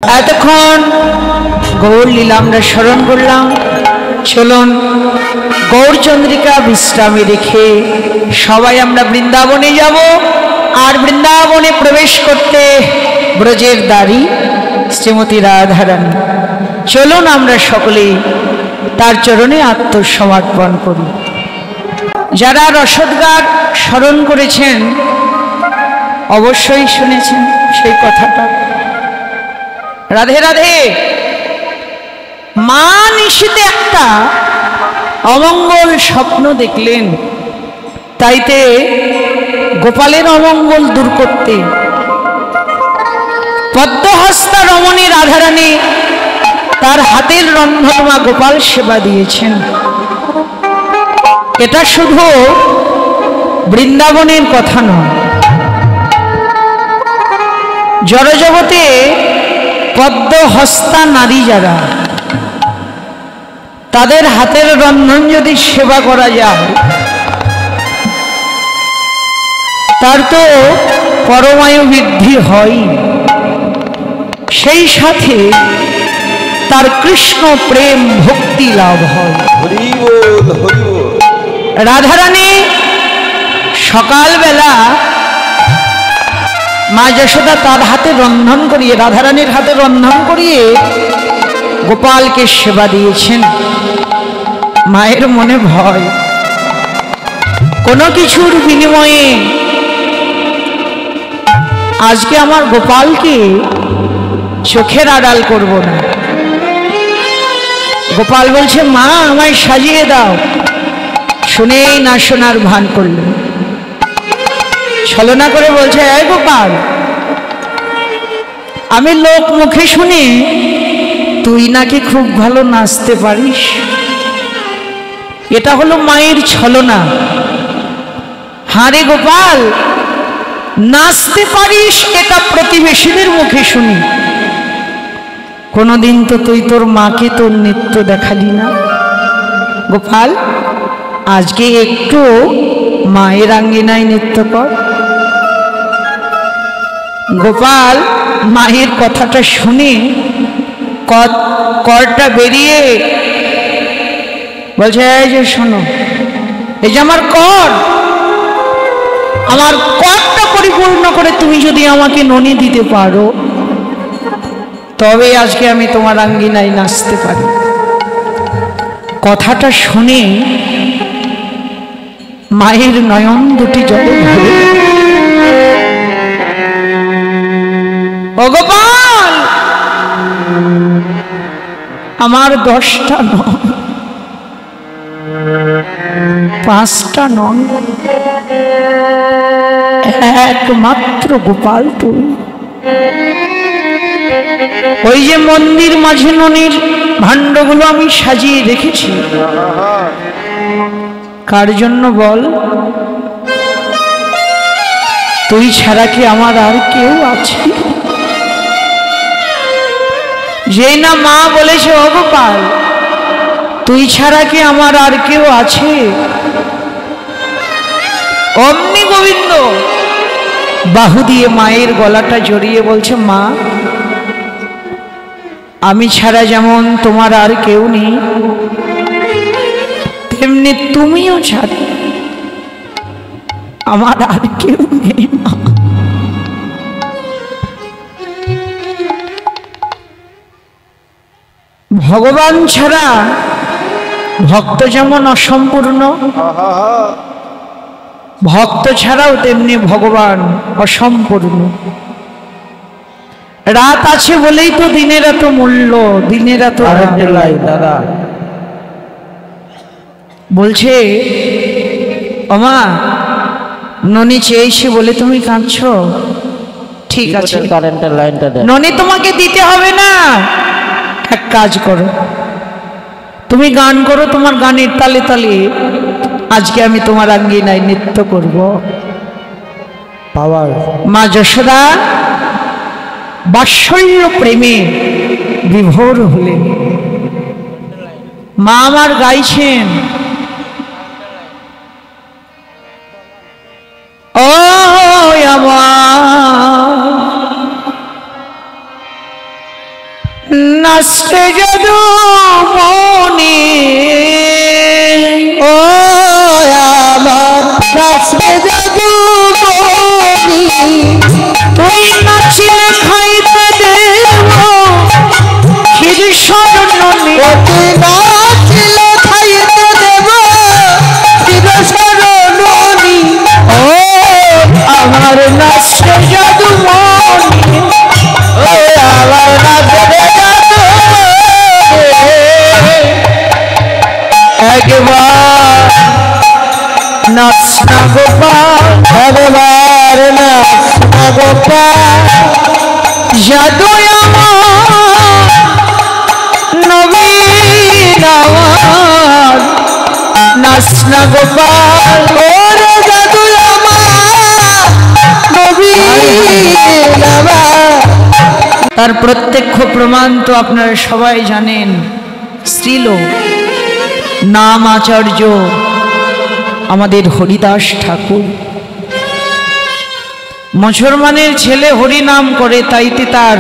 এতক্ষণ গৌর লীলা আমরা স্মরণ করলাম। চলুন গৌরচন্দ্রিকা বিশ্রামে রেখে সবাই আমরা বৃন্দাবনে যাব। আর বৃন্দাবনে প্রবেশ করতে ব্রজের দ্বারী শ্রীমতী রাধারানী। চলুন আমরা সকলে তার চরণে আত্মসমর্পণ করি। যারা রসদগার স্মরণ করেছেন অবশ্যই শুনেছেন সেই কথাটা। রাধে রাধে। মা নিশীতে একটা অমঙ্গল স্বপ্ন দেখলেন, তাইতে গোপালের অমঙ্গল দূর করতে পদ্মহস্তা রমণী রাধারানী তার হাতের রন্ধনমা গোপাল সেবা দিয়েছেন। এটা শুধু বৃন্দাবনের কথা নয়, জড়জগতে পদ্মহস্তা নারী যারা, তাদের হাতের রন্ধন যদি সেবা করা যায় তার তো পরমায়ু বৃদ্ধি হয়, সেই সাথে তার কৃষ্ণ প্রেম ভক্তি লাভ হয়। রাধারানী সকালবেলা মা যশোদা তার হাতে রন্ধন করিয়ে, রাধারানীর হাতে রন্ধন করিয়ে গোপালকে সেবা দিয়েছেন। মায়ের মনে ভয়, কোনো কিছুর বিনিময়ে আজকে আমার গোপালকে চোখের আড়াল করব না। গোপাল বলছে, মা আমায় সাজিয়ে দাও। শুনেই না শোনার ভান করলেন, ছলনা করে বলছে, এই গোপাল, আমি লোক মুখে শুনি তুই নাকি খুব ভালো নাচতে পারিস। এটা হলো মায়ের ছলনা। হারে গোপাল, নাচতে পারিস এটা প্রতিবেশীদের মুখে শুনি, কোনোদিন তো তুই তোর মাকে তোর নৃত্য দেখালি না। গোপাল, আজকে একটু মায়ের আঙ্গিনায় নৃত্য কর। গোপাল মায়ের কথাটা শুনে করটা বেরিয়ে বলছে, এই যে শোনো, এই যে আমার কর, আমার করটা পরিপূর্ণ করে তুমি যদি আমাকে ননি দিতে পারো তবে আজকে আমি তোমার আঙ্গিনায় নাচতে পারি। কথাটা শুনে মায়ের নয়ন দুটি জলে ভরে। ও গোপাল, আমার 10টা নন, 5টা নন, একমাত্র গোপাল তুই। ওই যে মন্দির মাঝে ননির ভাণ্ডগুলো আমি সাজিয়ে রেখেছি, কার জন্য বল? তুই ছাড়া কি আমার আর কেউ আছে? যে না মা বলেছে, ও গোপাল, তুই ছাড়া কি আমার আর কেউ আছে? অমনি গোবিন্দ বাহু দিয়ে মায়ের গলাটা জড়িয়ে বলছে, মা, আমি ছাড়া যেমন তোমার আর কেউ নেই, তেমনি তুমিও ছাড়া আমার আর কেউ নেই। মা, ভগবান ছাড়া ভক্ত যেমন অসম্পূর্ণ, ভক্ত ছাড়াও তেমনি ভগবান অসম্পূর্ণ। রাত আছে বলেই তো দিনের এত মূল্য, দিনের এত দাদা। বলছে, ওমা, ননি চেয়েছি বলে তুমি কাঁদছো? ঠিক আছে, কারেন্টের লাইনটা দে। ননি তোমাকে দিতে হবে না, এক কাজ করো, তুমি গান করো, তোমার গানের তালে তালে আজকে আমি তোমার আঙ্গিনায় নৃত্য করব। মা যশোদা বাৎসল্য প্রেমে বিভোর হলেন। মা আমার গাইছেন, ও আমার নাচতে যদু মনি ও আমার নাচতে যদু মনি তুই নাচিলে খাইতে দেব ক্ষীর সরণি তুই নাচিলে খাইতে দেব ক্ষীর সরণি ও আমার নাচতে যদু মনি ও আমার নাচতে যদু একবার নাচ না গোপাল একবার নাচ না গোপাল জাদু আমার নবীন আমার নাচ না গোপাল ওরে জাদু আমার নবীন আমার তার প্রত্যক্ষ প্রমাণ তো আপনারা সবাই জানেন। শ্রীলোক নাম আচার্য আমাদের হরিদাস ঠাকুর, মুসলমানের ছেলে হরি নাম করে, তাইতে তার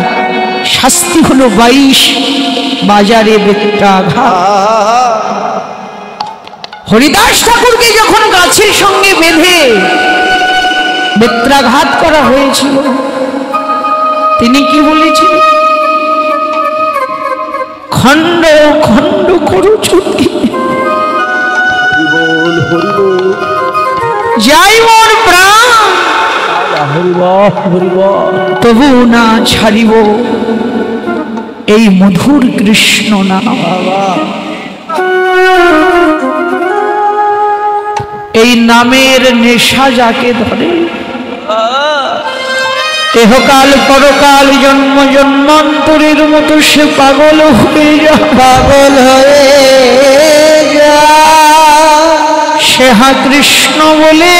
শাস্তি হলো 22 বাজারে বেত্রাঘাত। হরিদাস ঠাকুরকে যখন গাছের সঙ্গে বেঁধে বেত্রাঘাত করা হয়েছিল, তিনি কি বলেছিলেন? খণ্ড খণ্ড করু ছুটি যাই মোর প্রাণ তবু না ছাড়িব এই মধুর কৃষ্ণ নাম। এই নামের নেশা যাকে ধরে এহকাল পরকাল জন্ম জন্মান্তরের মতো সে পাগল হয়ে যায়, পাগল হয়ে যা সে হা কৃষ্ণ বলে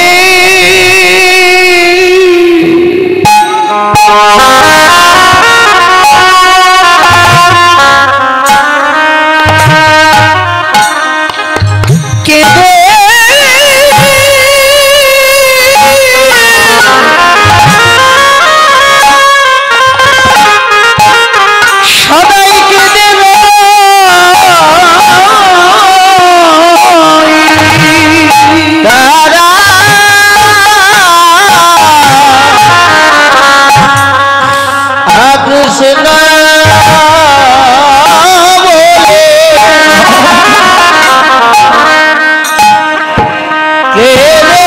কেঁদে সদাই কেঁদে তারা কৃষ্ণ বলে কে রে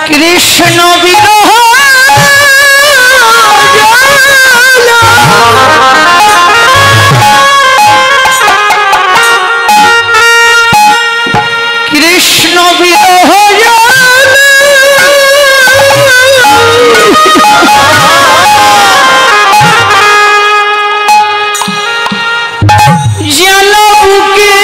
কৃষ্ণ বিরহ কৃষ্ণ বিরহ জল বুকে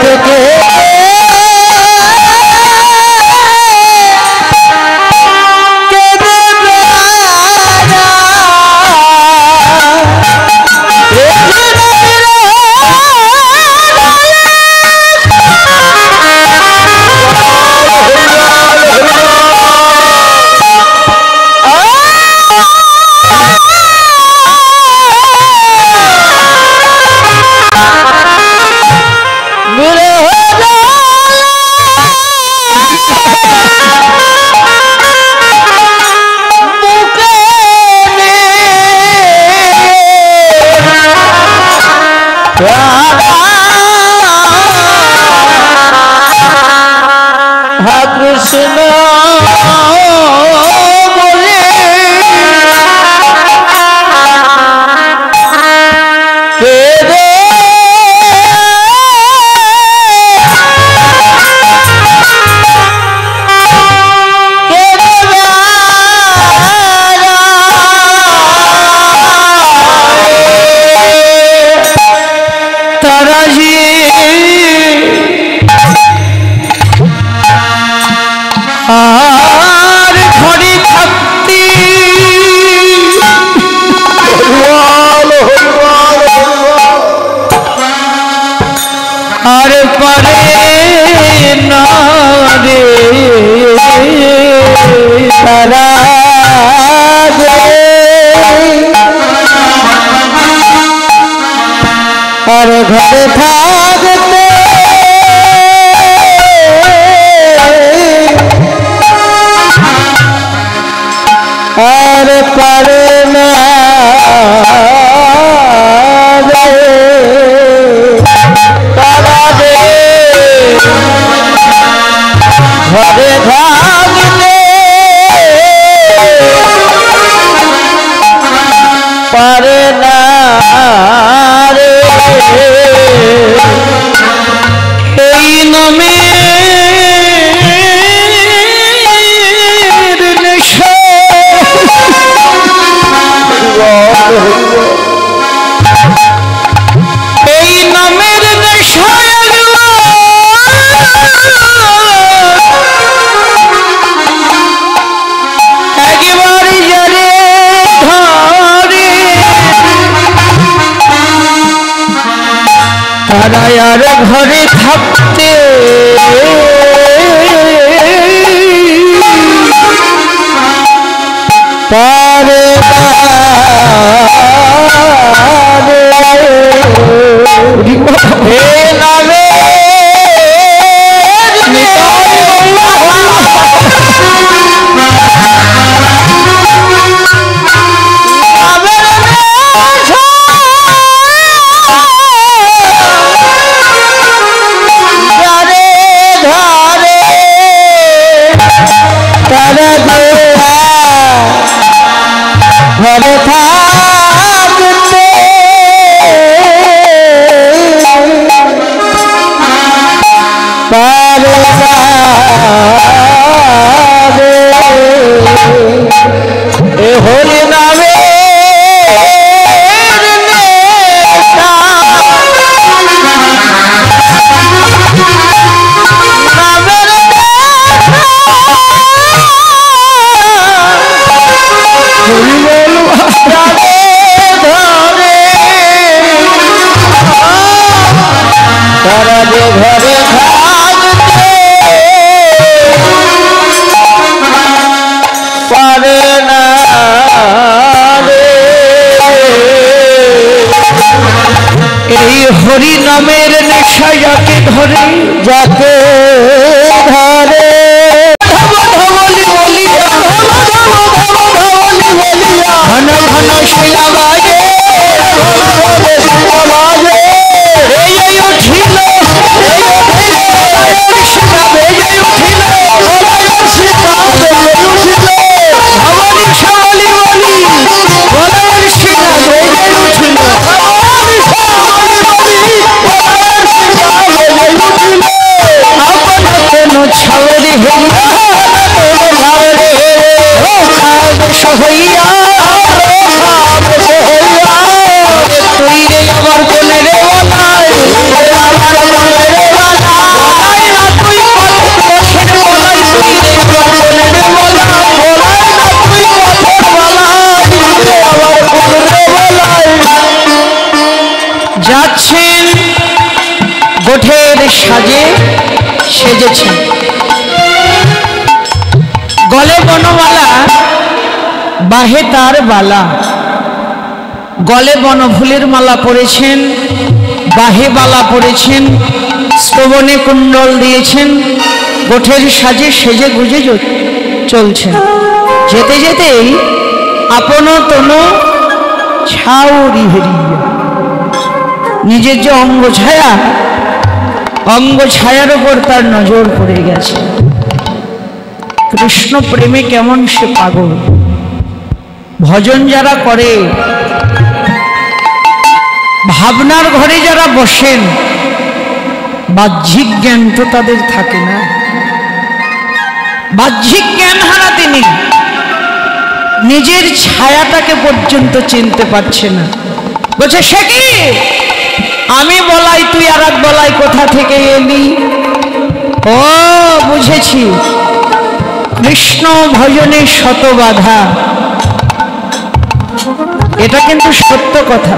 থেকে কৃষ্ণ বলে কে রে কে রে আর পারে না রে তারা রে ঘরে থাকলে পারে না রে এই নামের নেশা এই নামের নেশা একেবারে যারে ধরে তারা আর ঘরে থাকতে পারে ঘরে থাকতে পারে এ হরি নামে তারা যে ঘরে থাকতে পারে না রে এই হরি নামের নেশা যাকে ধরে ঘন ঘন শিলা বাজে যাচ্ছেন গোঠের সাজে সেজেছেন গলে বনমালা বাহে তার বালা গলে বনফুলের মালা পরেছেন বাহে বালা পরেছেন স্তবনে কুণ্ডল দিয়েছেন গোঠের সাজে সেজে গুজে চলছেন যেতে যেতেই আপন তনু ছাউরি হেরিয়া নিজের যে অঙ্গ ছায়ার উপর তার নজর পড়ে গেছে কৃষ্ণ প্রেমে কেমন সে পাগল ভজন যারা করে ভাবনার ঘরে যারা বসেন বাহ্যিক জ্ঞান তো তাদের থাকে না বাহ্যিক জ্ঞান হারাতে নেই নিজের ছায়াটাকে পর্যন্ত চিনতে পারছে না বলছে সে কি আমি বলাই তুই আর এক বলাই কোথা থেকে এলি ও বুঝেছি কৃষ্ণ ভজনে শত বাধা এটা কিন্তু সত্য কথা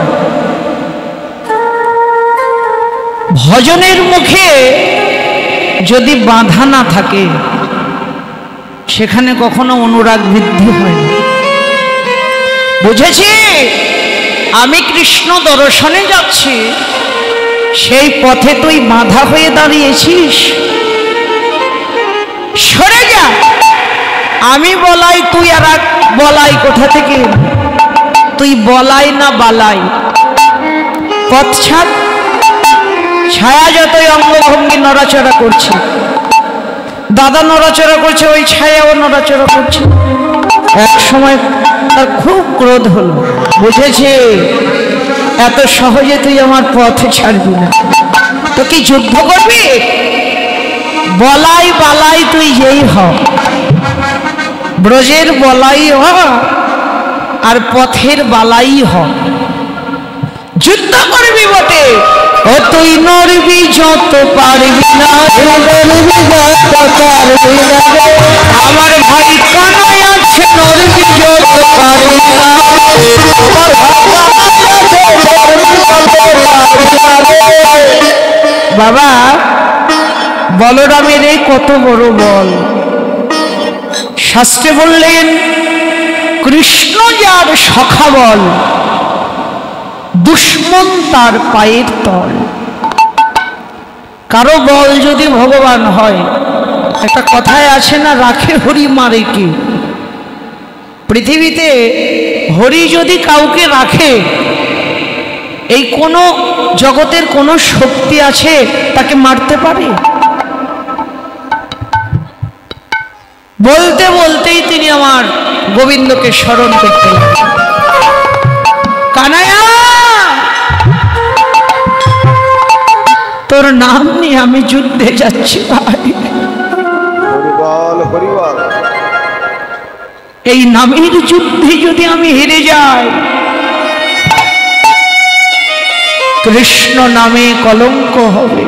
ভজনের মুখে যদি বাধা না থাকে সেখানে কখনো অনুরাগ বৃদ্ধি হয় না বুঝেছি আমি কৃষ্ণ দর্শনে যাচ্ছি সেই পথে তুই বাধা হয়ে দাঁড়িয়েছিস সরে যা আমি বলাই তুই আর এক বলাই কোথা থেকে? তুই বলাই না বালাই? পথ ছাড়। ছায়া যতই অঙ্গভঙ্গি নড়াচড়া করছে, দাদা নড়াচড়া করছে, ওই ছায়াও নড়াচড়া করছে। এক সময় তার খুব ক্রোধ হলো, বুঝেছে এত সহজে তুই আমার পথ ছাড়বি না, তো কি যুদ্ধ করবি? বলাই বালাই তুই যেই হ, ব্রজের বলাই হ আর পথের বালাই হ, যুদ্ধ করবি বটে, ও তুই নড়বি যত পারবি না, আমার ভাই কানাই আছে, নড়বি যত পারবি না। বাবা বলরামের এই কত বড় বল! শাস্ত্রে বললেন কৃষ্ণ যার সখা বল, দুশ্মন তার পায়ের তল। কারো বল যদি ভগবান হয়, একটা কথায় আছে না, রাখে হরি মারে কে? পৃথিবীতে হরি যদি কাউকে রাখে, এই কোনো জগতের কোনো শক্তি আছে তাকে মারতে পারে? বলতে বলতেই তিনি আমার গোবিন্দকে স্মরণ করতে লাগলেন। কানাইয়া, তোর নাম নিয়ে আমি যুদ্ধে যাচ্ছি ভাই। এই নামের যুদ্ধে যদি আমি হেরে যাই, কৃষ্ণ নামে কলঙ্ক হবে।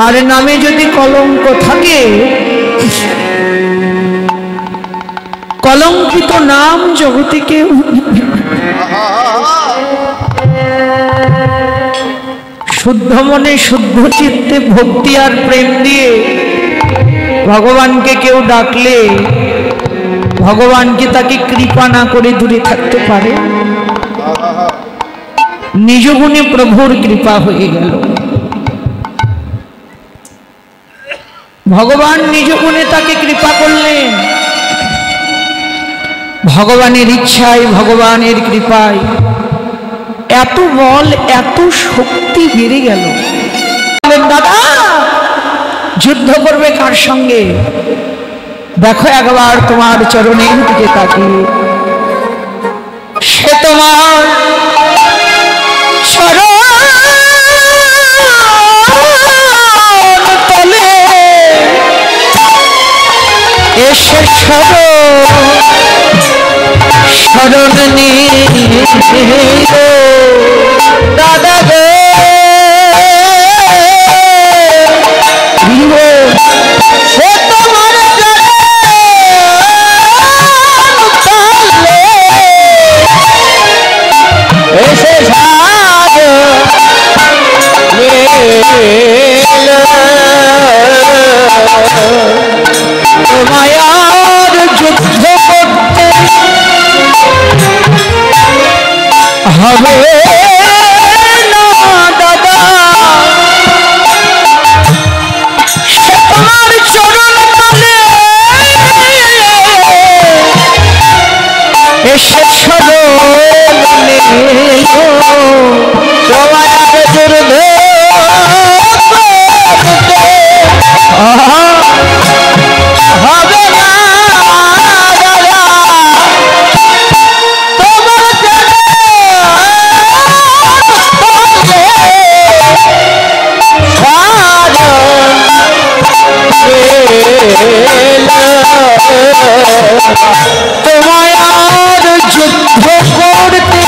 আর নামে যদি কলঙ্ক থাকে, কলঙ্কিত নাম জগতে কেউ। শুদ্ধ মনে শুদ্ধ চিত্তে ভক্তি আর প্রেম দিয়ে ভগবানকে কেউ ডাকলে, ভগবান কি তাকে কৃপা না করে দূরে থাকতে পারে? নিজ গুণে প্রভুর কৃপা হয়ে গেল। ভগবান নিজ গুণে তাকে কৃপা করলেন। ভগবানের ইচ্ছায়, ভগবানের কৃপায় এত বল, এত শক্তি বেড়ে গেল। দাদা যুদ্ধ করবে কার সঙ্গে? দেখো একবার তোমার চরণের দিকে তাকিয়ে, সে তোমার চরণ তলে এসে শরণ নিয়ে দাদা গে সে তোমার এসে মায়ার যুদ্ধ করতে হবে না দাদা, সে তোমার চরণ তলে এসে শরণে তোমার যুদ্ধ হবে না দাদা, তোমার তোমায় আর যুদ্ধ করতে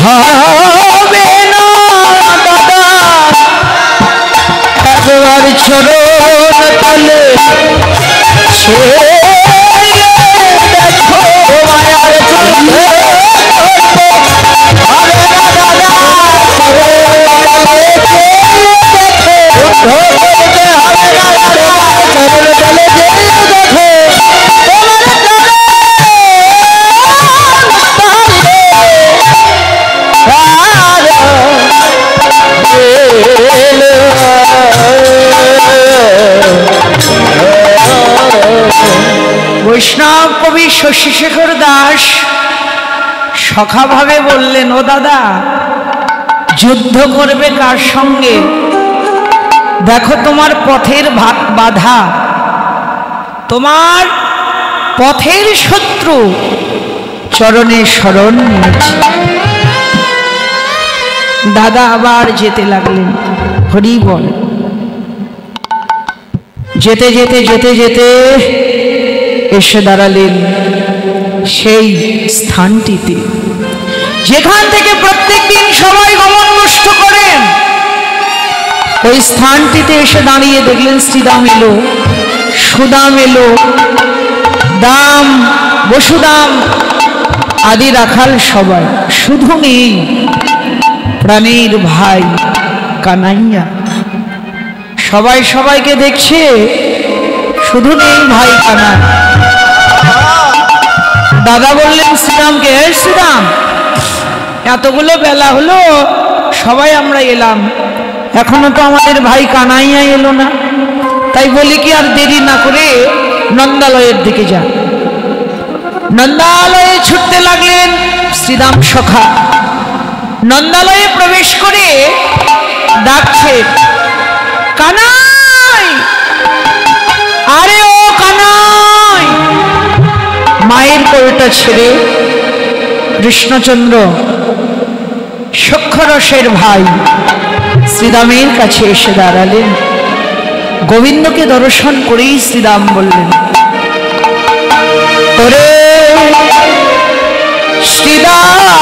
হবে না দাদা, একবার চরণ তলে দেখো মায়ার যুদ্ধ হবে না দাদা, বৈষ্ণব কবি শশীশেখর দাস সখাভাবে বললেন, ও দাদা, যুদ্ধ করবে কার সঙ্গে? দেখো তোমার পথের বাধা, তোমার পথের শত্রু চরণে শরণ নিয়েছে। দাদা আবার যেতে লাগলেন। হরি বল। যেতে যেতে যেতে যেতে এসে দাঁড়ালেন সেই স্থানটিতে যেখান থেকে প্রত্যেক দিন সবাই গমন নষ্ট করেন। ওই স্থানটিতে এসে দাঁড়িয়ে দেখলেন শ্রীদাম এলো, সুদাম এলো, দাম, বসুদাম আদি রাখাল সবাই, শুধু নেই প্রাণীর ভাই কানাইয়া। সবাই সবাইকে দেখছে, শুধু নেই ভাই কানাই। দাদা বললেন শ্রীরামকে, হে শ্রীরাম, এতগুলো বেলা হলো, সবাই আমরা এলাম, এখনো তো আমাদের ভাই কানাইয়া এলো না। তাই বলি কি আর দেরি না করে নন্দালয়ের দিকে যান। নন্দালয়ে ছুটতে লাগলেন শ্রীরাম সখা। নন্দালয়ে প্রবেশ করে ডাকছে, কানাই, আরে ও কানাই। মায়ের কোলটা ছেড়ে কৃষ্ণচন্দ্র সখ্যরসের ভাই শ্রীরামের কাছে এসে দাঁড়ালেন। গোবিন্দকে দর্শন করেই শ্রীরাম বললেন, ওরে শ্রীরাম,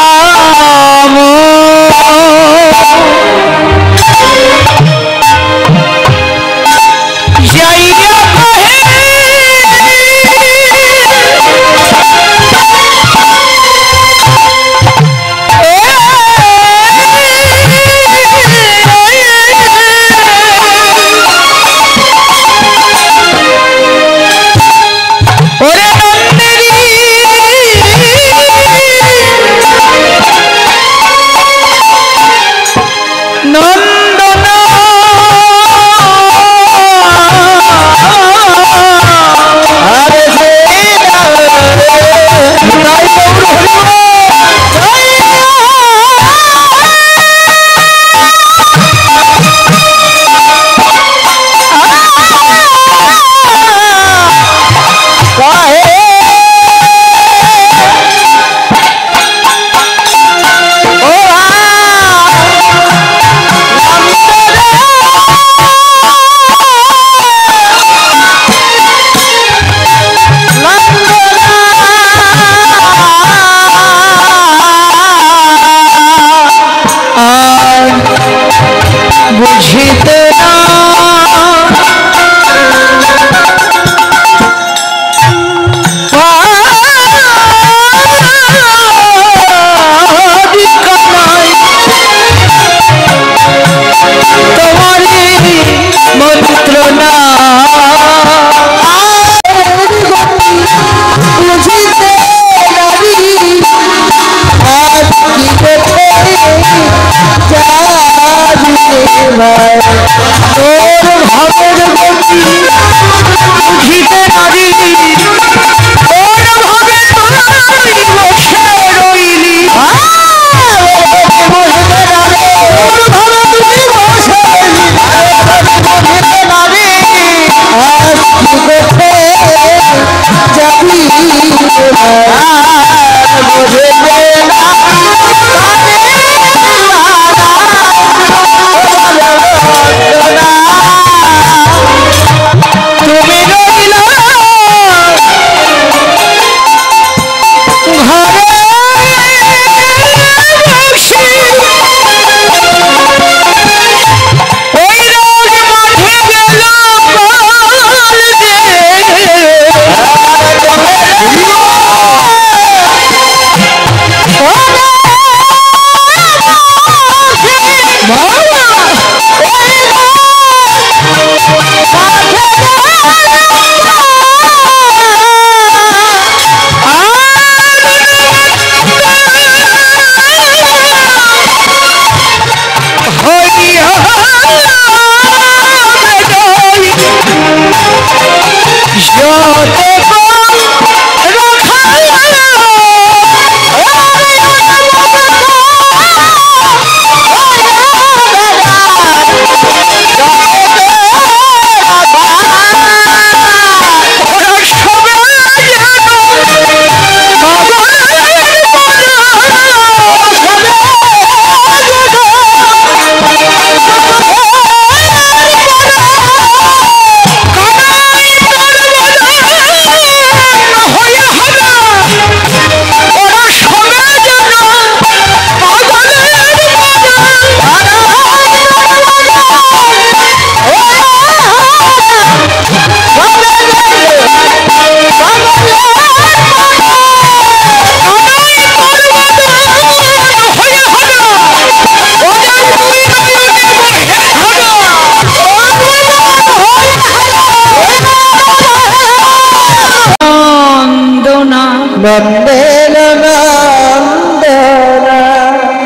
নন্দেন নন্দন।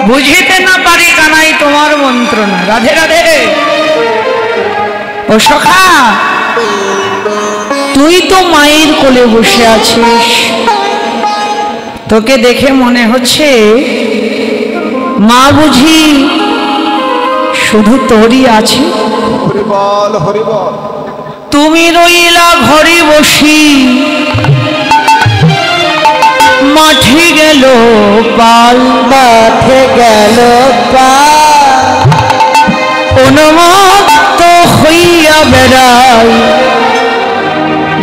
বুঝিতে না পারি কানাই তোমার মন্ত্রণা। রাধে রাধে। ও সখা, তুই তো মায়ের কোলে বসে আছিস, তোকে দেখে মনে হচ্ছে মা বুঝি শুধু তোরই আছে। হরিবল হরিবল। তুমি রইলা ঘরে বসি, মাঠে গেল পাল, মাঠে গেল পাল, উন্মত্ত হইয়া বেড়াই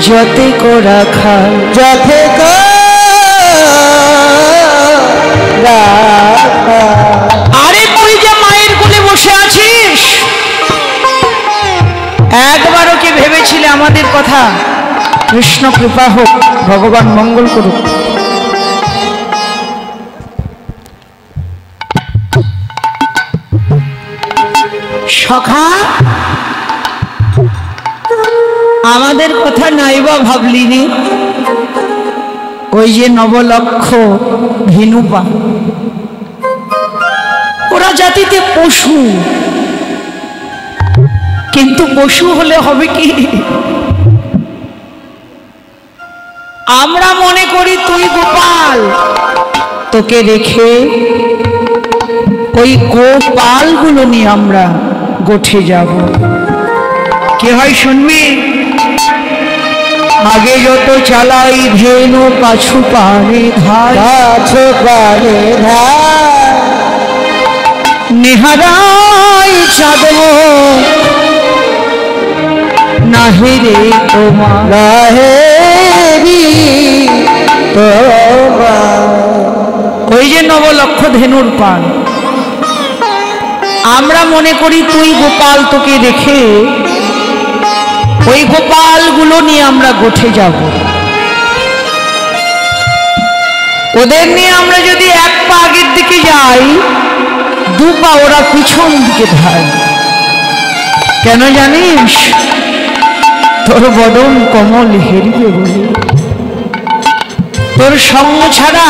যতে কোরা খাল, যতে কোরা। আরে তুই যে মায়ের কোলে বসে আছিস, একবারও কি ভেবেছিলে আমাদের কথা? কৃষ্ণ কৃপা হোক, ভগবান মঙ্গল করুক। সখা, আমাদের কথা নাইবা ভাবলিনি? ওই যে নবলক্ষ ধেনুপা, ওরা জাতিতে পশু, কিন্তু পশু হলে হবে কি? আমরা মনে করি তুই গোপাল, তোকে রেখে ওই গোপালগুলো নিয়ে আমরা গোঠে যাব। কি হয় শুনবি? আগে যত চালাই ধেনু, পাছু পারে ধার, পাছু পারে ধার, নেহারাই চাঁদব নাহেরে তোমার, নাহেরি তোমার। ওই যে নবলক্ষ ধেনুর পান, আমরা মনে করি তুই গোপাল, তোকে রেখে ওই গোপালগুলো নিয়ে আমরা গোঠে যাব। ওদের নিয়ে আমরা যদি এক পা আগের দিকে যাই, দু পা ওরা পিছন দিকে ধায়। কেন জানিস? তোর বদন কমল হেরিবে বলে, তোর সঙ্গ ছাড়া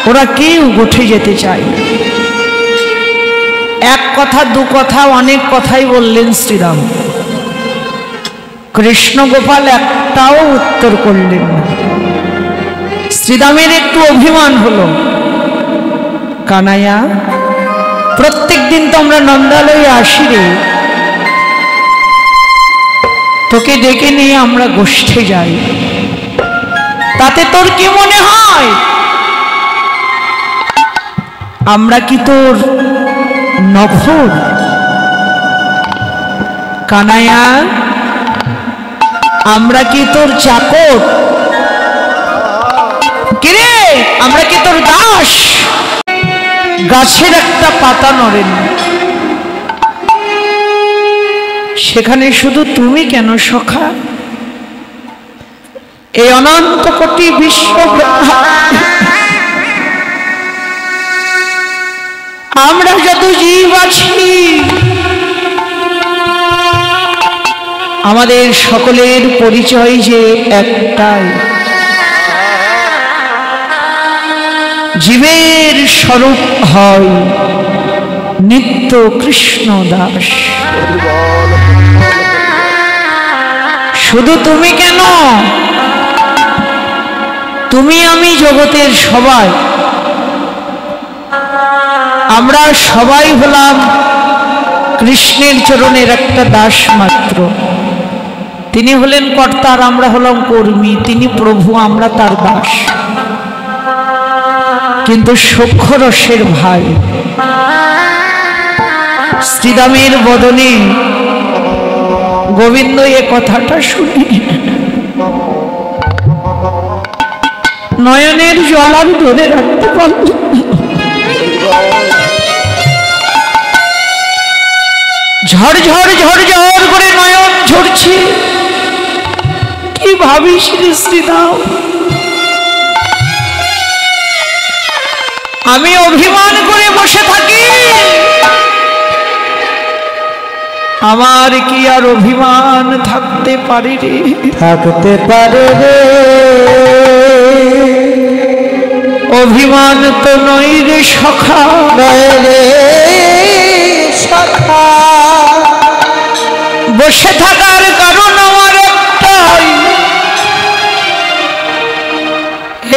ওরা কেউ গোঠে যেতে চায়। এক কথা দু কথা অনেক কথাই বললেন শ্রীরাম, কৃষ্ণ গোপাল একটাও উত্তর করলেন না। শ্রীরামের একটু অভিমান হলো, কানাইয়া প্রত্যেক দিন তো আমরা নন্দালয়ে আসি রে, তোকে ডেকে নিয়ে আমরা গোষ্ঠে যাই, তাতে তোর কি মনে হয় আমরা কি তোর নফর? কানাইয়া, আমরা কি তোর চাকর? কিরে, আমরা কি তোর দাস? গাছের একটা পাতা নড়েন, সেখানে শুধু তুমি কেন সখা? এই অনন্ত কোটি বিশ্ব আমরা যত জীব আছি, আমাদের সকলের পরিচয় যে একটাই, জীবের স্বরূপ হয় নিত্য কৃষ্ণ দাস। শুধু তুমি কেন, তুমি আমি জগতের সবাই, আমরা সবাই হলাম কৃষ্ণের চরণের একটা দাস মাত্র। তিনি হলেন কর্তা, আর আমরা হলাম কর্মী। তিনি প্রভু, আমরা তার দাস। কিন্তু সূক্ষ্ম রসের ভাই শ্রীরামের বদনে গোবিন্দ এ কথাটা শুনি নয়নের জল আর ধরে রাখতে পারল। ঝড় করে নয়ন ঝরছে। কি ভাবিস রে শ্রীরাম? আমি অভিমান করে বসে থাকি? আমার কি আর অভিমান থাকতে পারে রে? থাকতে পারে রে। অভিমান তো নয় রে সখা, নয় রে সখা। বসে থাকার কারণ আমার একটাই,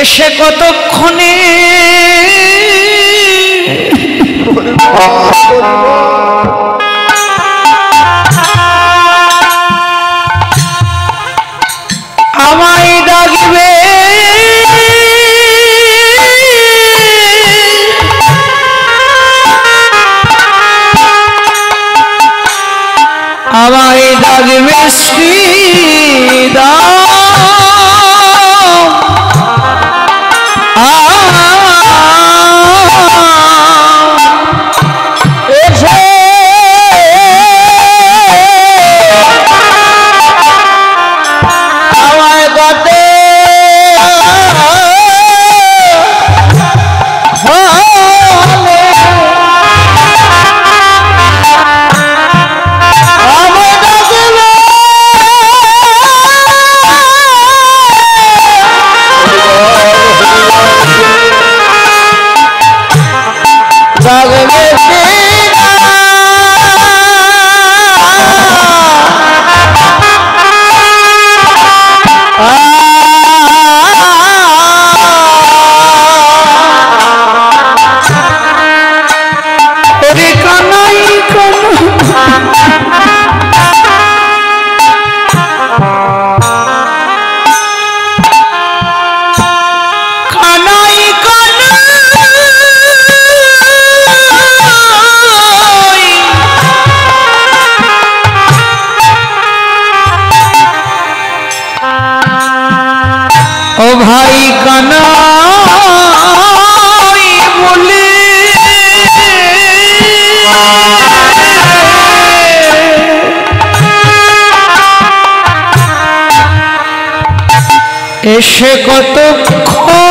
এসে কতক্ষণে আমায় ডাকবে, আমায় ডাকবে শ্রীরাম। ও ভাই কানাই বলে এসে কতক্ষণে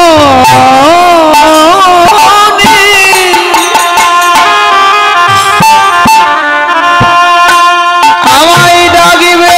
আমায় ডাকবে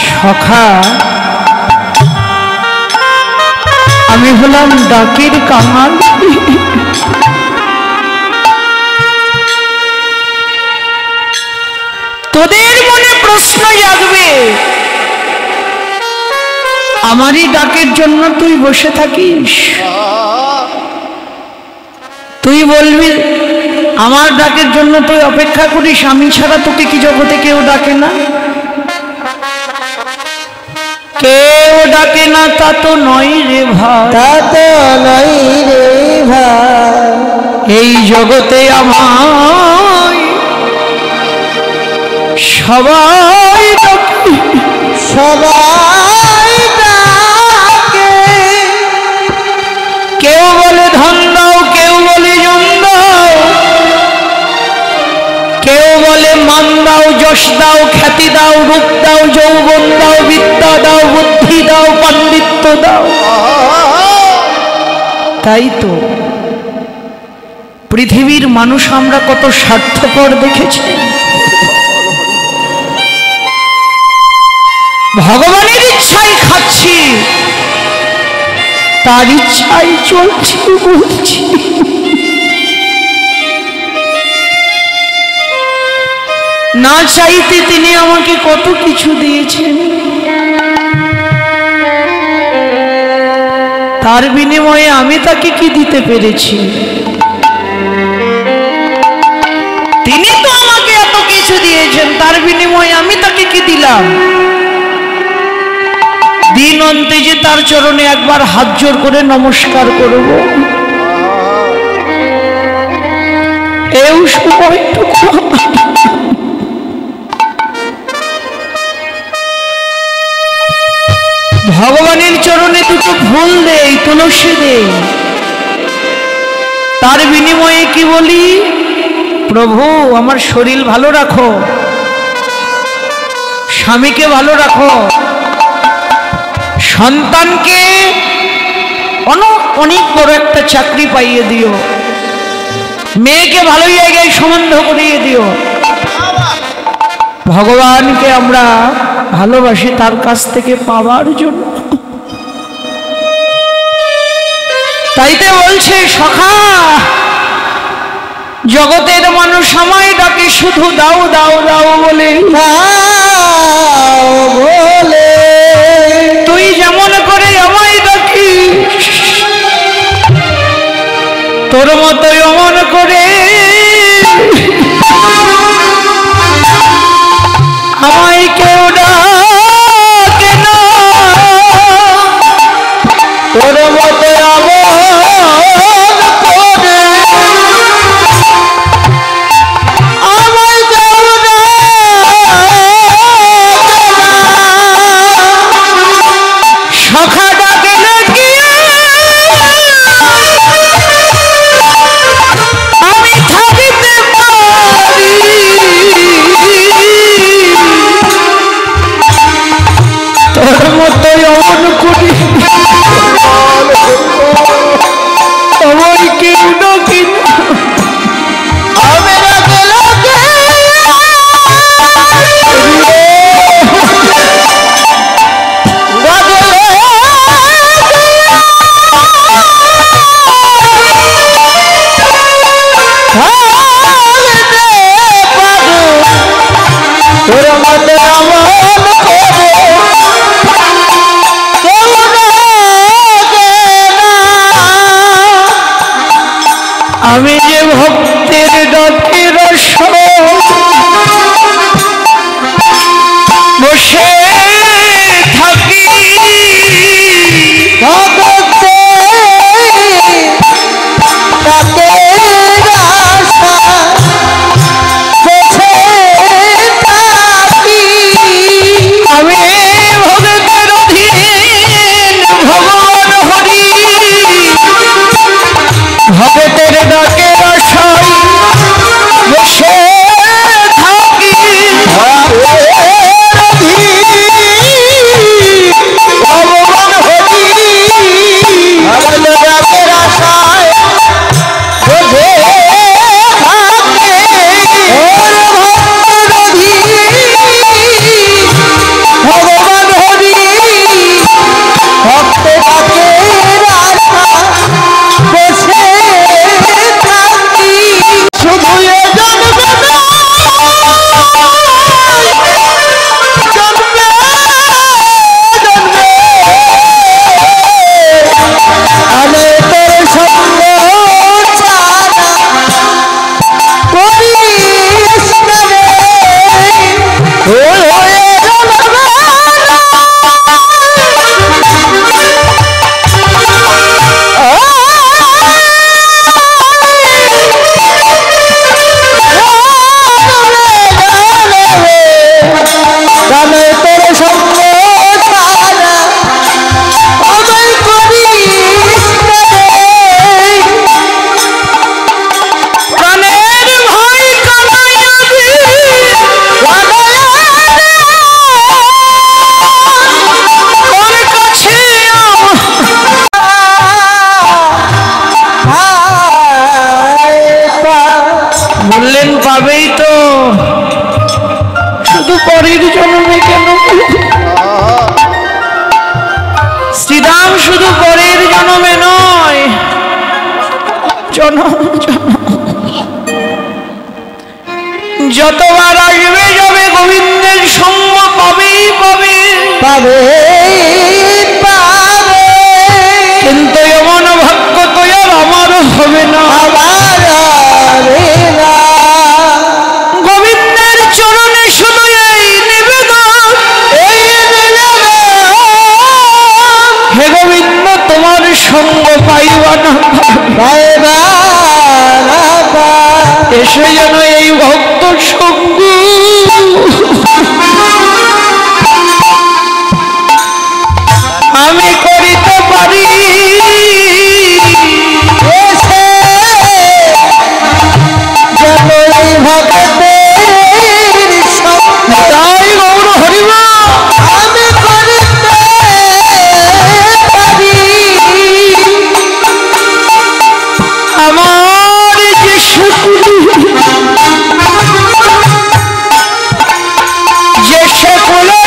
সখা, আমি হলাম ডাকের কাঙাল। তোদের মনে প্রশ্ন জাগবে, আমারই ডাকের জন্য তুই বসে থাকিস। তুই বলবি আমার ডাকের জন্য তুই অপেক্ষা করিস, আমি ছাড়া তোকে কি জগতে কেউ ডাকে না? কেউ ডাকে না তা তো নয় রে ভাই, তা তো নয় রে ভাই। এই জগতে আমায় সবাই ডাকে, সবাই ডাকে। কেউ বলে ধন দাও, কেউ বলে জন দাও, কেউ বলে মান দাও, যশ দাও, খ্যাতি দাও, রূপ দাও, যৌবন দাও, বিদ্যা দাও, বুদ্ধি দাও, পাণ্ডিত্য দাও। তাই তো পৃথিবীর মানুষ আমরা কত স্বার্থপর দেখেছি। ভগবানের ইচ্ছাই খাচ্ছি, তার ইচ্ছাই চলছি বলছি। না চাইতে তিনি আমাকে কত কিছু দিয়েছেন। তার বিনিময়ে আমি তাকে কি দিতে পেরেছি? তিনি তো আমাকে এত কিছু দিয়েছেন, তার বিনিময়ে আমি তাকে কি দিলাম? দিন অন্তে যে তার চরণে একবার হাত জোর করে নমস্কার করব, এই সময়টুকু ভগবানের চরণে দুটো ফুল দেই, তুলসী দেই, তার বিনিময়ে কি বলি? প্রভু আমার শরীর ভালো রাখো, স্বামীকে ভালো রাখো, সন্তানকে অনেক বড় একটা চাকরি পাইয়ে দিও, মেয়েকে ভালো জায়গায় সম্বন্ধ করিয়ে দিও। ভগবানকে আমরা ভালোবাসি তার কাছ থেকে পাওয়ার জন্য। তাইতে বলছে সখা, জগতের মানুষ আমায় ডাকে শুধু দাও দাও দাও বলে, তুই যেমন করে আমায় ডাকিস তোর মতোই অমন করে আমায় কেউ ডাকে না, তোর মতো অমন করে আমায় কেউ সখা ডাকে নাকি আমি থাকিতে পারি, তোর মতো অমন করি আমার কেউ নাকি আমি রাগে লাগে তোর মতো অমন করে আমি যে ভক্তের ডাকের বসে থাকি, আমি ভক্তের অধীন ভগবান হরি, ভক্তের ডাকের আশায় বসে থাকি, ভগবান হরি ডাকের আশায় বসে থাকি, ভগবান হরি ভক্ত ডাকের আশায় বসে থাকি, শুধু এ জন্মে জন্মে জন্মে আমি তোর সঙ্গ ছাড়া করিস না রে, বললেন পাবেই তো, শুধু পরের জন্মে কেন? শ্রীরাম শুধু পরের জন্মে নয়, জনম যতবার আসবে যাবে গোবিন্দের সঙ্গ পাবেই পাবে, পাবে পাবে, কিন্তু এসে যেন এই ভক্ত সঙ্গ আমি করিতে পারি। তাই গৌর হরিবা আমি করিতে পারি। আমার যে সকলি যে সকলে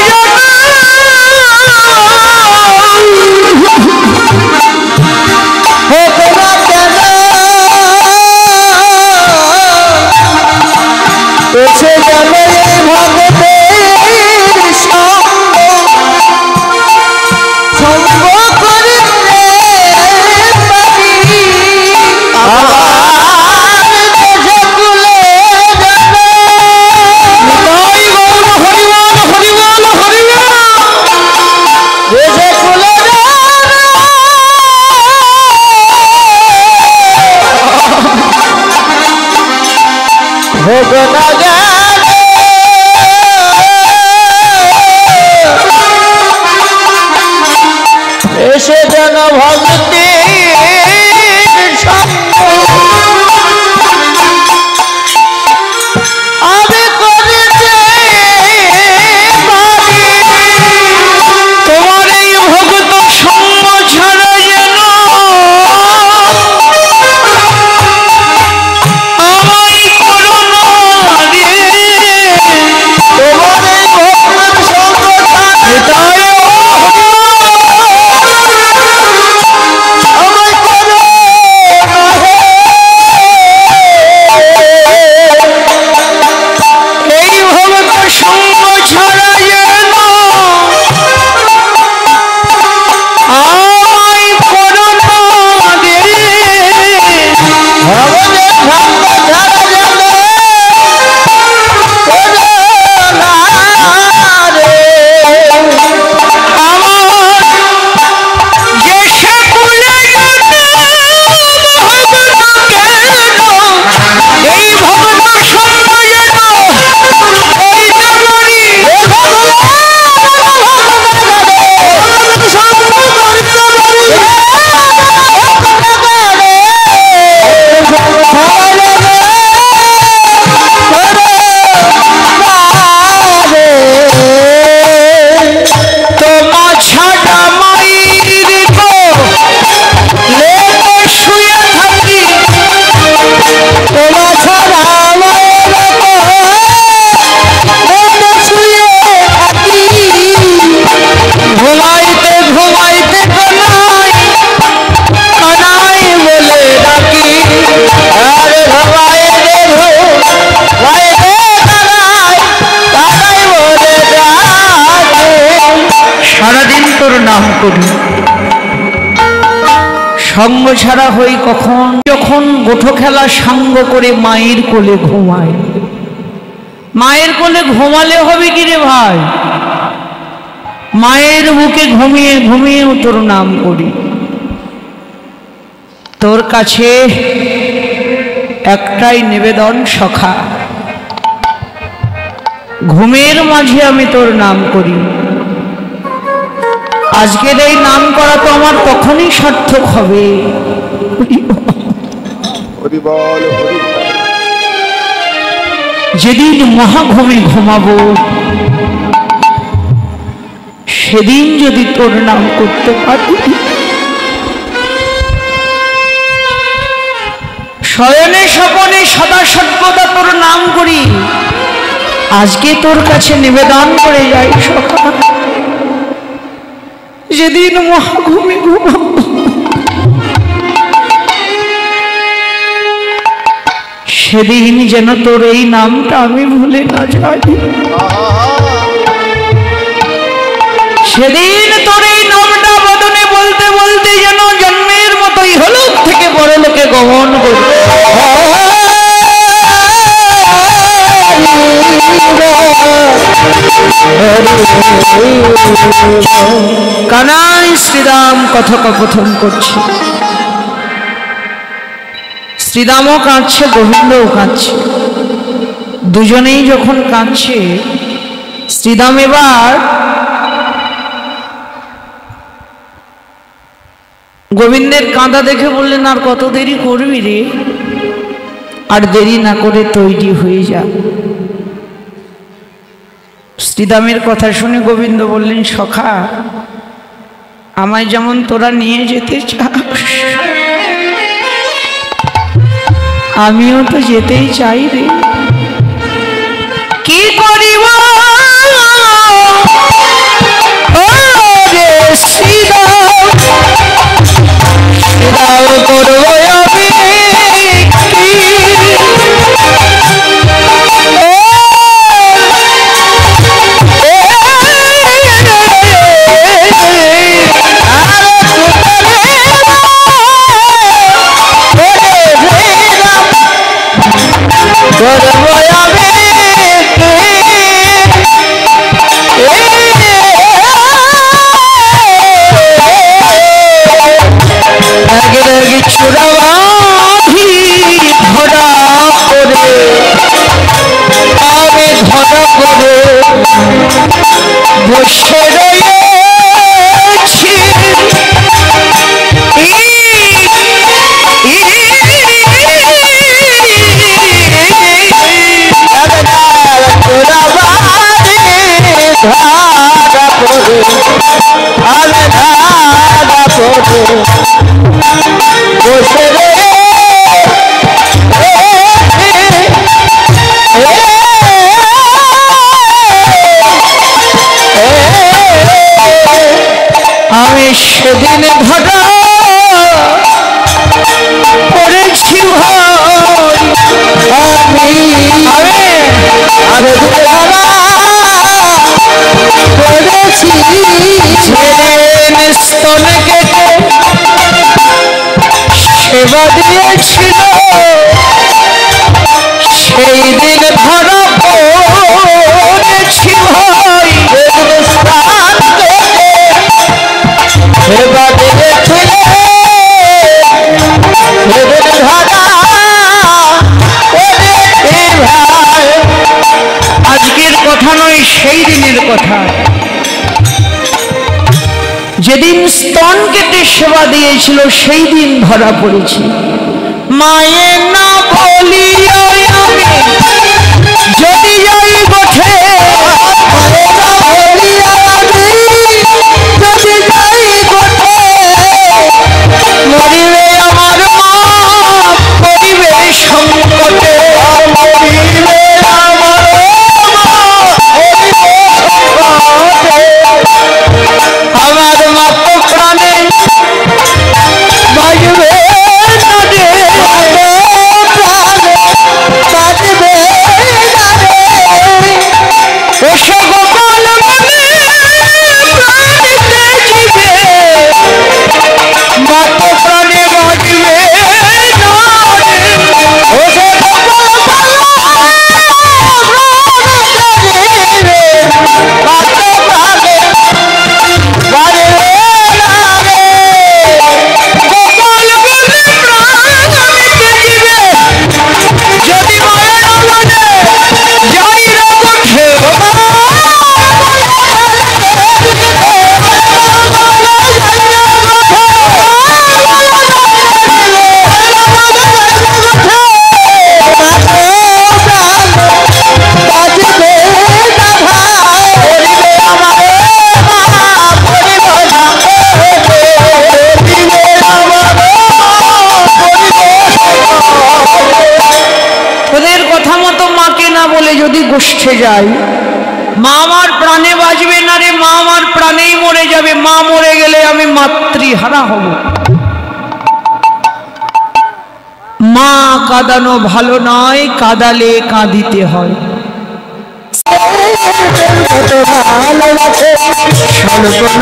এসে যেন ভক্তি আমি করিতে পারি। তোমার এই ভক্ত সঙ্গ ছাড়া যেন আমায় করো না রে। তোমার এই ভক্ত সঙ্গ ছাড়া নাম করি। সঙ্গ ছাড়া হই কখন? যখন গোঠো খেলা সঙ্গ করে মায়ের কোলে ঘুমায়। মায়ের কোলে ঘুমালে হবে কি রে ভাই? মায়ের বুকে ঘুমিয়ে ঘুমিয়েও তোর নাম করি। তোর কাছে একটাই নিবেদন সখা, ঘুমের মাঝে আমি তোর নাম করি। আজকের এই নাম করা তো আমার তখনই সার্থক হবে যেদিন মহাঘুমে ঘুমাবো, সেদিন যদি তোর নাম করতে পারি। শয়নে স্বপনে সদা সর্বদা তোর নাম করি। আজকে তোর কাছে নিবেদন করে যাই সখা, যেদিন মহাঘুমে ঘুমাবো সেদিন যেন তোর এই নামটা আমি ভুলে না যাই। সেদিন তোর এই নামটা বদনে বলতে বলতে যেন জন্মের মতোই হলুদ থেকে বড় লোকে গমন করবে। কানাই শ্রীরাম কথোপকথন করছি। শ্রীরামও কাঁদছে, গোবিন্দও কাঁদছে। দুজনেই যখন কাঁদছে, শ্রীরাম এবার গোবিন্দের কাঁদা দেখে বললেন, আর কত দেরি করবি রে, আর দেরি না করে তৈরি হয়ে যা। শ্রীরামের কথা শুনে গোবিন্দ বললেন, সখা, আমায় যেমন তোরা নিয়ে যেতে চাস, আমিও তো যেতেই চাই রে। কি করিব শ্রীরাম, শ্রীরাম করব আমি কি, বসে রয়েছি বসে আমি সেদিন ধরা পড়েছি আমি ধরা পড়েছি, সেদিন স্তন কেটে সেবা দিয়েছিল, সেই দিন ধরা পড়েছি ভাই, স্থান সেবা দিয়েছিল, আজকের কথা নয়, সেই দিনের কথা। যেদিন স্তন কেটে সেবা দিয়েছিল, সেই দিন ধরা পড়েছি। মায়ের না বলিয়া আমি যদি যাই গোঠে, যদি যাই গোঠে, মরিবে আমার মা, মরিবে সংকটে, মরিবে আমার মা, আমার মাত প্রাণে বাজবে না রে, বাজবে না রে, ওসে গোপাল মনে প্রাণীতে জিবে, মাত প্রাণে বাজবে না রে, ওসে গোপাল যদি গোষ্ঠে যাই, মা আমার প্রাণে বাঁচবে না রে, মা আমার প্রাণেই মরে যাবে, মা মরে গেলে আমি মাতৃহারা হব। মা কাঁদানো ভালো নয়, কাঁদালে কাঁদিতে হয়। যেমন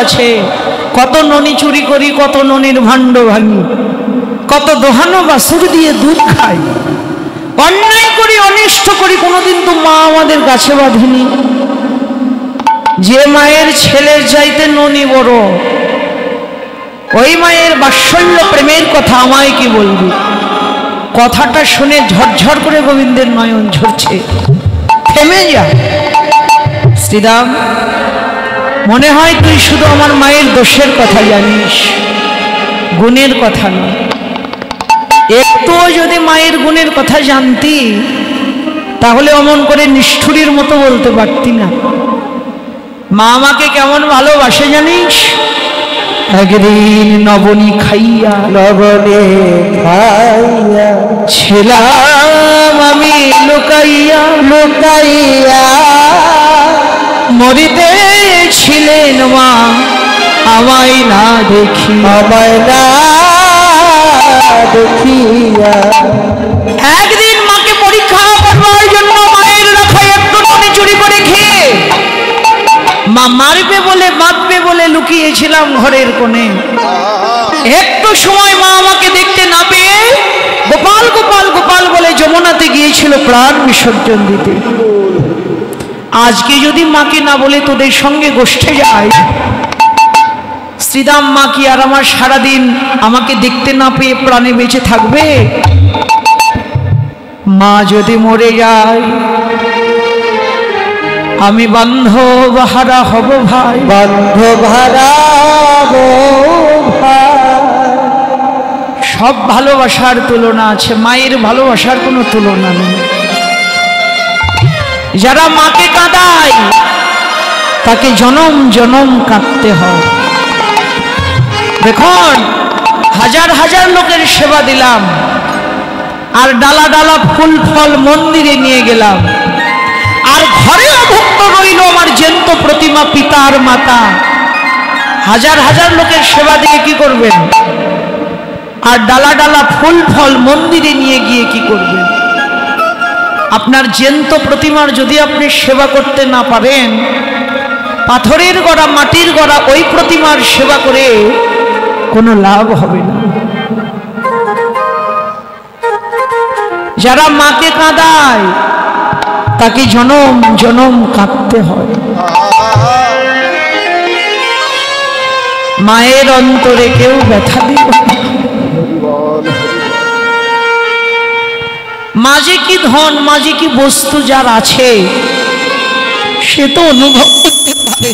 আছে, কত ননি চুরি করি, কত ননির ভাণ্ড ভাঙি, কত দোহানো বাছুর দিয়ে দুধ খাই, অন্যায় করি, অনিষ্ট করি, কোনোদিন তো মা আমাদের কাছে বাঁধেনি। যে মায়ের ছেলের চাইতে ননি বড়, ওই মায়ের বাৎসল্য প্রেমের কথা আমায় কি বলবি? কথাটা শুনে ঝরঝর করে গোবিন্দের নয়ন ঝরছে। থেমে যা শ্রীরাম, মনে হয় তুই শুধু আমার মায়ের দোষের কথা জানিস, গুণের কথা নয়। একটু যদি মায়ের গুণের কথা জানতি তাহলে অমন করে নিষ্ঠুরীর মতো বলতে পারতি না। মা আমাকে কেমন ভালোবাসে জানিস? একদিন নবনী খাইয়া ছিলাম আমি লুকাইয়া মরিতে ছিলেন মা আমায় না দেখিয়া। একদিন মাকে পরীক্ষা করবার জন্য মায়ের রাখায় একটু ননি চুরি করে খেয়ে মা মারবে বলে বাঁধবে বলে লুকিয়েছিলাম ঘরের কোণে। একটু সময় মা আমাকে দেখতে না পেয়ে গোপাল গোপাল গোপাল বলে যমুনাতে গিয়েছিল প্রাণ বিসর্জন দিতে। আজকে যদি মাকে না বলে তোদের সঙ্গে গোষ্ঠে যায়, শ্রীরাম মা কি আর আমার সারাদিন আমাকে দেখতে না পেয়ে প্রাণে বেঁচে থাকবে? মা যদি মরে যায় আমি বান্ধব হারা হব ভাই, বান্ধব হারা সব ভালোবাসার তুলনা আছে, মায়ের ভালোবাসার কোনো তুলনা নেই। যারা মাকে কাঁদায় তাকে জনম জনম কাঁদতে হয়। দেখুন, হাজার হাজার লোকের সেবা দিলাম আর ডালা ডালা ফুল ফল মন্দিরে নিয়ে গেলাম, আর ঘরে অভুক্ত রইল আমার জ্যান্ত প্রতিমা পিতা আর মাতা। হাজার হাজার লোকের সেবা দিয়ে কি করবেন? আর ডালা ডালা ফুল ফল মন্দিরে নিয়ে গিয়ে কি করবেন? আপনার জ্যান্ত প্রতিমার যদি আপনি সেবা করতে না পারেন, পাথরের গড়া মাটির গড়া ওই প্রতিমার সেবা করে কোনো লাভ হবে না। যারা মাকে কাঁদায় তাকে জনম জনম কাঁদতে হয়। মায়ের অন্তরে কেউ ব্যথা দিবে না। মাঝে কি ধন, মাঝে কি বস্তু যার আছে সে তো অনুভব করতে পারে।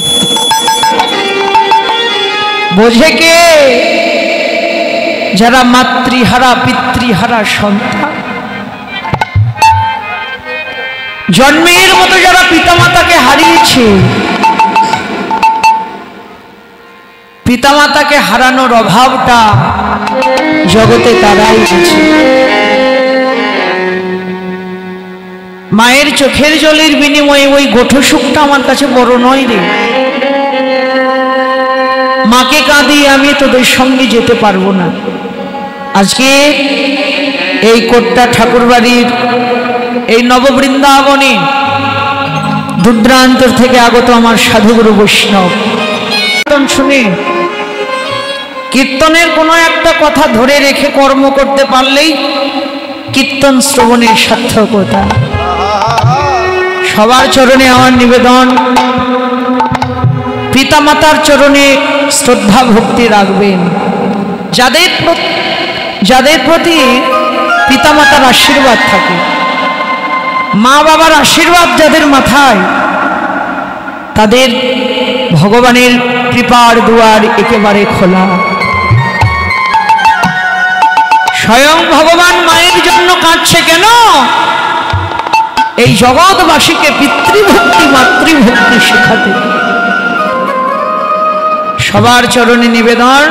বোঝে কে? যারা মাতৃহারা পিতৃহারা সন্তান, জন্মের মতো যারা পিতামাতাকে হারিয়েছে, পিতামাতাকে হারানোর অভাবটা জগতে তারাই আছে। মায়ের চোখের জলের বিনিময়ে ওই গোঠো সুখটা আমার কাছে বড় নয় রে। মাকে কাঁদিয়ে আমি তোদের সঙ্গে যেতে পারবো না। আজকে এই কোট্টা ঠাকুরবাড়ির এই নববৃন্দাবনে দূরদূরান্তর থেকে আগত আমার সাধুগুরু বৈষ্ণব শুনে কীর্তনের কোনো একটা কথা ধরে রেখে কর্ম করতে পারলেই কীর্তন শ্রবণের সার্থকতা। সবার চরণে আমার নিবেদন, পিতামাতার চরণে শ্রদ্ধা ভক্তি রাখবেন। যাদের প্রতি পিতামাতার আশীর্বাদ থাকে, মা বাবার আশীর্বাদ যাদের মাথায়, তাদের ভগবানের কৃপার দুয়ার একেবারে খোলা। স্বয়ং ভগবান মায়ের জন্য কাঁদছে কেন? এই জগৎবাসীকে পিতৃভক্তি মাতৃভক্তি শেখাতে। সবার চরণে নিবেদন,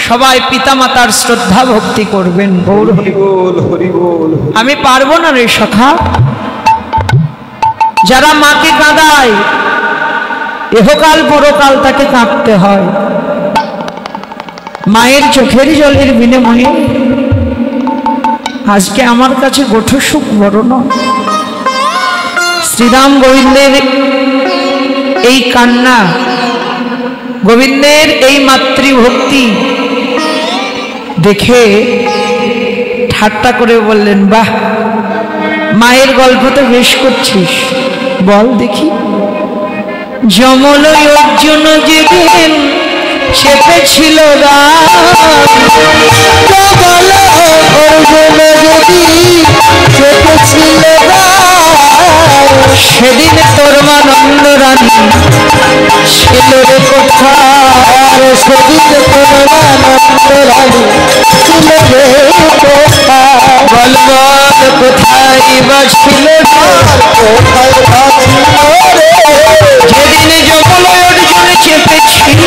সবাই পিতামাতার শ্রদ্ধা ভক্তি করবেন। গৌর হরি বল, হরি বল। আমি পারবো না রে সখা। যারা মাকে কাঁদায় এহকাল পরকাল তাকে কাঁদতে হয়। মায়ের চোখের জলের বিনিময়ে আজকে আমার কাছে গোঠো সুখ বড় নয়। শ্রীরাম গোবিন্দের এই কান্না গোবিন্দের এই মাতৃভক্তি দেখে ঠাট্টা করে বললেন, বাহ, মায়ের গল্প তো বেশ করছিস, বল দেখি। যমল অর্জুন যেদিন চেপেছিল সেদিন তোর মা নন্দ রানী ছিল রে কোথায়, সেদিন তোর মা নন্দ রানী ছিল রে কোথায়, বল বল কোথায় বা ছিল, কোথায় বা ছিল রে, যেদিন যমল অর্জুন চেপেছিল,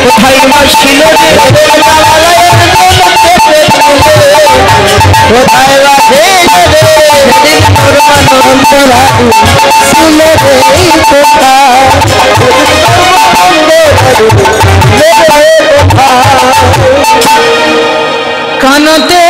কোথায় বা ছিল রে, কোথায় বা ছিল রে, সেদিন তোর মা নন্দ রানী ছিল রে কোথায়, কানতে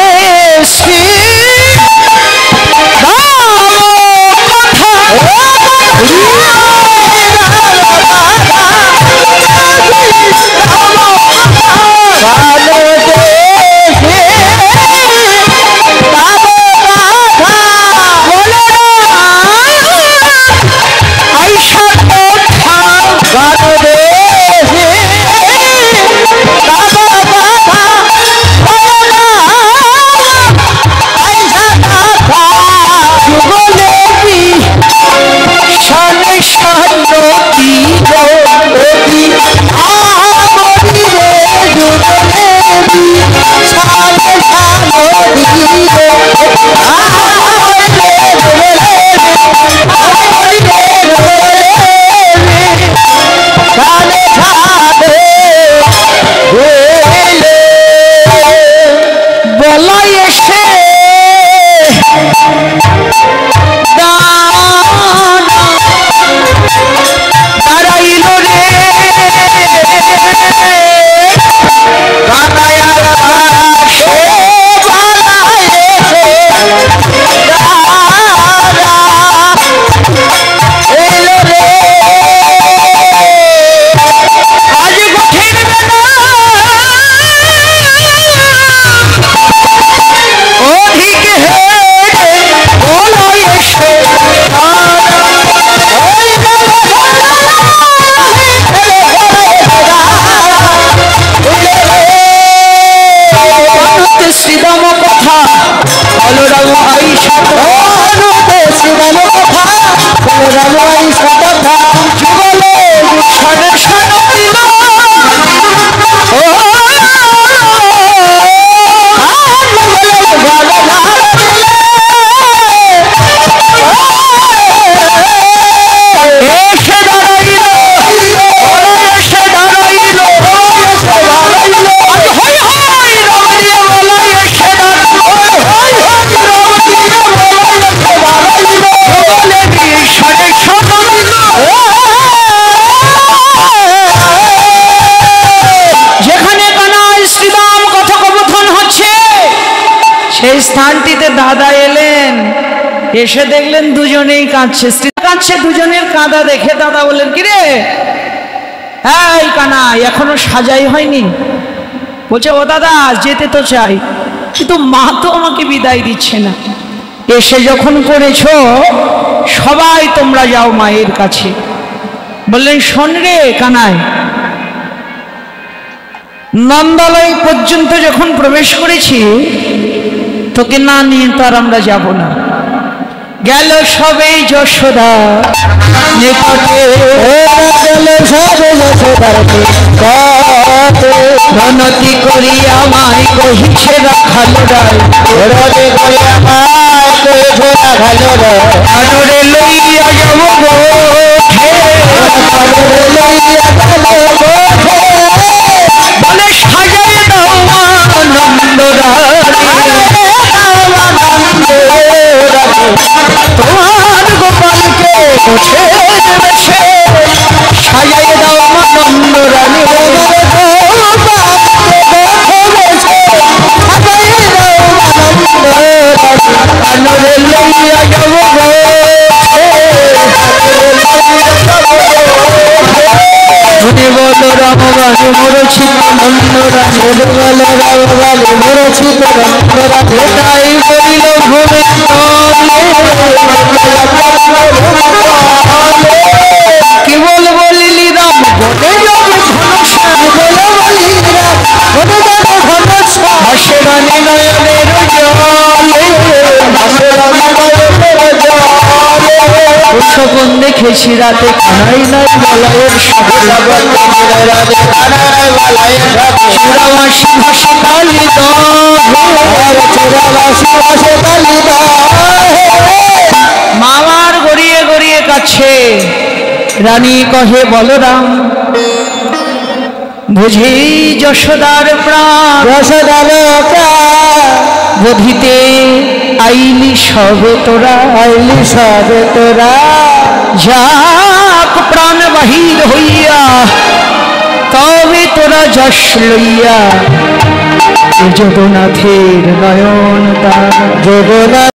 সেই স্থানটিতে দাদা এলেন, এসে দেখলেন দুজনেই কাঁদছে, কাঁদছে, দুজনের কাঁদা দেখে দাদা বললেন, কিরে এই কানাই এখনো সাজাই হয়নি? বলছে, ও দাদা যেতে তো চাই, কিন্তু মা তো আমাকে বিদায় দিচ্ছে না। এসে যখন করেছো সবাই তোমরা যাও মায়ের কাছে। বললেন, শোন রে কানাই, নন্দালয় পর্যন্ত যখন প্রবেশ করেছি তোকে না নিয়ে তো আর আমরা যাব না। গেল সবেই যশোদা নিকটে, গেল সবে যশোদার নিকটে, প্রণতি করি আমায় কহিছে রাখালো রায়, প্রণতি করি আমায় কহিছে রাখালো রায়, আদরে লইয়া যাব গোঠে, আদরে লইয়া যাব গোঠে, বলে সাজাই দাও আনন্দ তোমার গোপালকে বসে বসে সাজাই দাও আনন্দ রানী, আনরে লইয়া যাব বলো এটাই বলিল ভূমি কেবল বলিলি রাম বনে যাবে হাসে রানী নয়নের সপন দেখেছি রাতে কানাই নাই বলায়ের চূড়াবাসী ভাসে কালিদ মামার গড়িয়ে গড়িয়ে কাছে রানী কহে বলরাম বুঝি যশোদার প্রাণ বোধিতে আইলি সবে তোরা যাক প্রাণ বাহির হইয়া তবে তোরা যশ লইয়া জগন্নাথের নয়ন তার জগন্নাথ